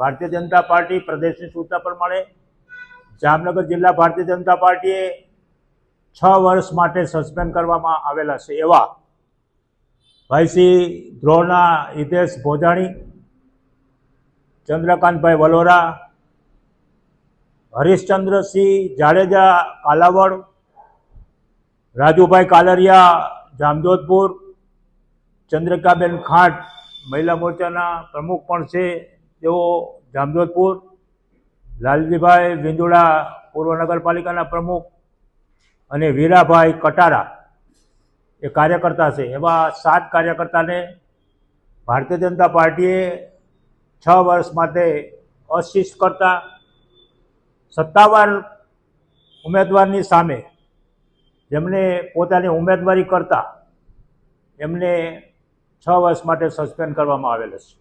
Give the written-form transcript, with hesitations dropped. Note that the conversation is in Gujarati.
ભારતીય જનતા પાર્ટી પ્રદેશની સૂચના પ્રમાણે જામનગર જિલ્લા ભારતીય જનતા પાર્ટીએ 6 વર્ષ માટે સસ્પેન્ડ કરવામાં આવેલા છે એવા ભાઈશ્રી દ્રોણા હિતેશ ભોજાણી, ચંદ્રકાંતભાઈ વલોરા, હરીશચંદ્રસિંહ જાડેજા કાલાવડ, રાજુભાઈ કાલરિયા જામજોધપુર, ચંદ્રિકાબેન ખાંટ મહિલા મોરચાના પ્રમુખ પણ છે તેઓ જામજોધપુર, લાલજીભાઈ વિંજોડા પૂર્વ નગરપાલિકાના પ્રમુખ અને વીરાભાઈ કટારા એ કાર્યકર્તા છે એવા 7 કાર્યકર્તાને ભારતીય જનતા પાર્ટીએ 6 વર્ષ માટે અશિષ્ટ કરતા સત્તાવાર ઉમેદવારની સામે જેમને પોતાની ઉમેદવારી કરતા એમને 6 વર્ષ માટે સસ્પેન્ડ કરવામાં આવેલ છે।